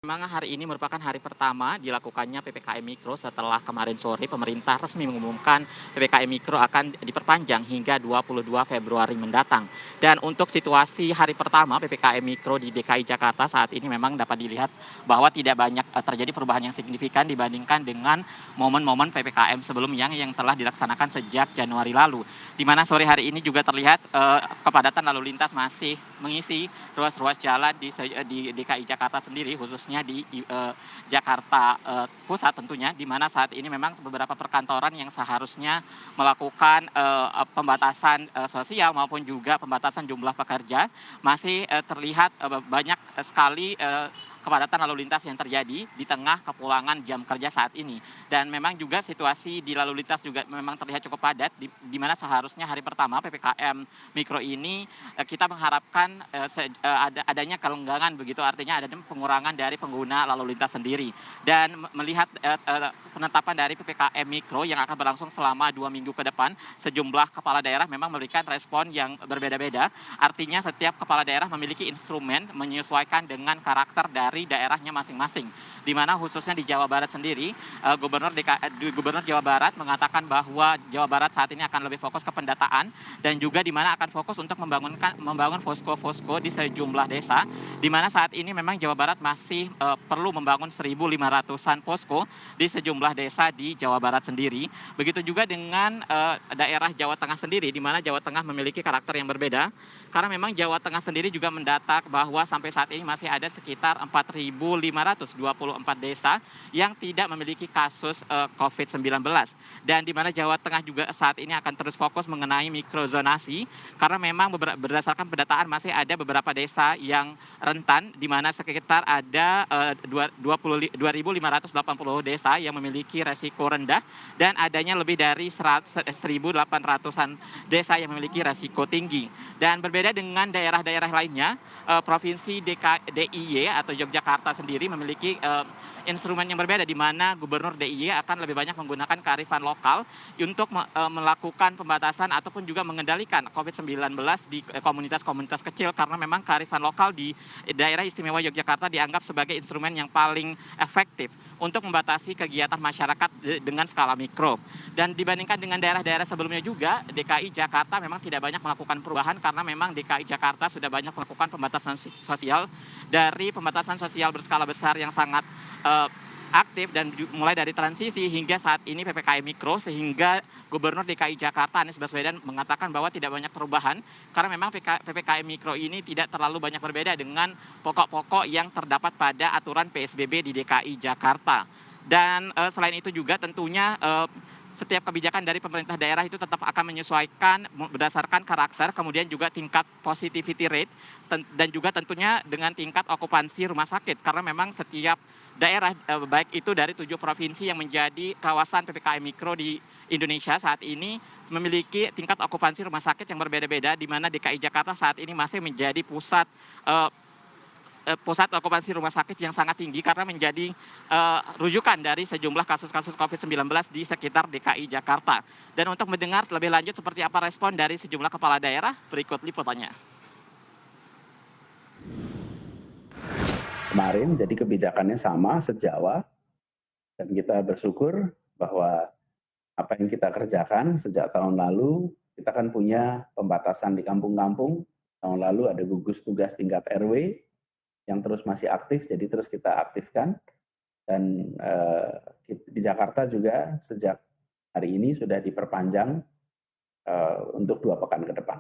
Memang hari ini merupakan hari pertama dilakukannya PPKM Mikro setelah kemarin sore pemerintah resmi mengumumkan PPKM Mikro akan diperpanjang hingga 22 Februari mendatang. Dan untuk situasi hari pertama PPKM Mikro di DKI Jakarta saat ini memang dapat dilihat bahwa tidak banyak terjadi perubahan yang signifikan dibandingkan dengan momen-momen PPKM sebelumnya yang telah dilaksanakan sejak Januari lalu. Di mana sore hari ini juga terlihat kepadatan lalu lintas masih mengisi ruas-ruas jalan di DKI Jakarta sendiri, khususnya di Jakarta Pusat tentunya, di mana saat ini memang beberapa perkantoran yang seharusnya melakukan pembatasan sosial maupun juga pembatasan jumlah pekerja masih terlihat banyak sekali kepadatan lalu lintas yang terjadi di tengah kepulangan jam kerja saat ini. Dan memang juga situasi di lalu lintas juga memang terlihat cukup padat, di mana seharusnya hari pertama PPKM Mikro ini kita mengharapkan adanya kelonggaran begitu, artinya ada pengurangan dari pengguna lalu lintas sendiri. Dan melihat penetapan dari PPKM Mikro yang akan berlangsung selama 2 minggu ke depan, sejumlah kepala daerah memang memberikan respon yang berbeda-beda. Artinya setiap kepala daerah memiliki instrumen menyesuaikan dengan karakter dari daerahnya masing-masing. Di mana khususnya di Jawa Barat sendiri, Gubernur Jawa Barat mengatakan bahwa Jawa Barat saat ini akan lebih fokus ke pendataan dan juga di mana akan fokus untuk membangun posko-posko di sejumlah desa, di mana saat ini memang Jawa Barat masih perlu membangun 1.500-an posko di sejumlah desa di Jawa Barat sendiri. Begitu juga dengan daerah Jawa Tengah sendiri, di mana Jawa Tengah memiliki karakter yang berbeda, karena memang Jawa Tengah sendiri juga mendata bahwa sampai saat ini masih ada sekitar 4.524 desa yang tidak memiliki kasus COVID-19. Dan di mana Jawa Tengah juga saat ini akan terus fokus mengenai mikrozonasi, karena memang berdasarkan pendataan masih ada beberapa desa yang rentan, di mana sekitar ada 2.580 desa yang memiliki resiko rendah dan adanya lebih dari 1.800-an desa yang memiliki resiko tinggi. Dan berbeda dengan daerah-daerah lainnya, Provinsi DIY atau Yogyakarta sendiri memiliki instrumen yang berbeda, di mana Gubernur DIY akan lebih banyak menggunakan kearifan lokal untuk melakukan pembatasan ataupun juga mengendalikan COVID-19 di komunitas-komunitas kecil, karena memang kearifan lokal di daerah istimewa Yogyakarta dianggap sebagai instrumen yang paling efektif untuk membatasi kegiatan masyarakat dengan skala mikro. Dan dibandingkan dengan daerah-daerah sebelumnya juga, DKI Jakarta memang tidak banyak melakukan perubahan, karena memang DKI Jakarta sudah banyak melakukan pembatasan sosial, dari pembatasan sosial berskala besar yang sangat aktif dan mulai dari transisi hingga saat ini PPKM Mikro, sehingga Gubernur DKI Jakarta Anies Baswedan mengatakan bahwa tidak banyak perubahan, karena memang PPKM Mikro ini tidak terlalu banyak berbeda dengan pokok-pokok yang terdapat pada aturan PSBB di DKI Jakarta. Dan selain itu juga tentunya setiap kebijakan dari pemerintah daerah itu tetap akan menyesuaikan berdasarkan karakter, kemudian juga tingkat positivity rate, dan juga tentunya dengan tingkat okupansi rumah sakit, karena memang setiap daerah, baik itu dari 7 provinsi yang menjadi kawasan PPKM Mikro di Indonesia saat ini, memiliki tingkat okupansi rumah sakit yang berbeda-beda, di mana DKI Jakarta saat ini masih menjadi pusat okupansi rumah sakit yang sangat tinggi, karena menjadi rujukan dari sejumlah kasus-kasus COVID-19 di sekitar DKI Jakarta. Dan untuk mendengar lebih lanjut seperti apa respon dari sejumlah kepala daerah, berikut liputannya. Kemarin jadi kebijakannya sama se-Jawa, dan kita bersyukur bahwa apa yang kita kerjakan sejak tahun lalu, kita kan punya pembatasan di kampung-kampung. Tahun lalu ada gugus tugas tingkat RW yang terus masih aktif, jadi terus kita aktifkan. Dan di Jakarta juga sejak hari ini sudah diperpanjang untuk 2 pekan ke depan.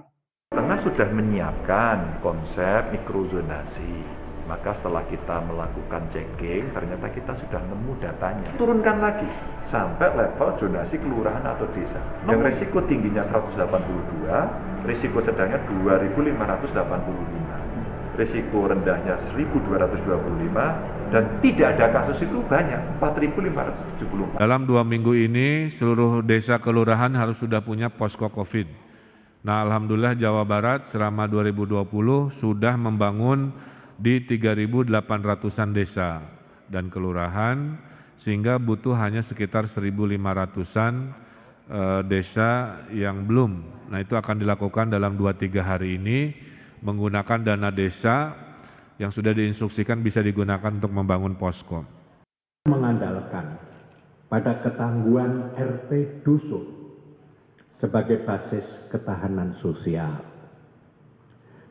Tengah sudah menyiapkan konsep mikrozonasi. Maka setelah kita melakukan checking, ternyata kita sudah nemu datanya. Turunkan lagi sampai level zonasi kelurahan atau desa. Yang risiko tingginya 182, risiko sedangnya 2.585, risiko rendahnya 1.225, dan tidak ada kasus itu banyak, 4.574. Dalam 2 minggu ini seluruh desa kelurahan harus sudah punya posko COVID. Nah, alhamdulillah Jawa Barat selama 2020 sudah membangun di 3.800-an desa dan kelurahan, sehingga butuh hanya sekitar 1.500-an desa yang belum. Nah, itu akan dilakukan dalam 2-3 hari ini menggunakan dana desa yang sudah diinstruksikan bisa digunakan untuk membangun posko. Mengandalkan pada ketangguhan RT dusun sebagai basis ketahanan sosial,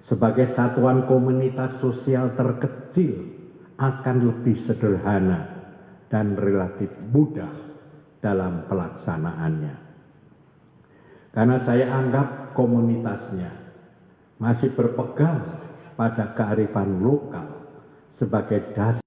sebagai satuan komunitas sosial terkecil akan lebih sederhana dan relatif mudah dalam pelaksanaannya. Karena saya anggap komunitasnya masih berpegang pada kearifan lokal sebagai dasar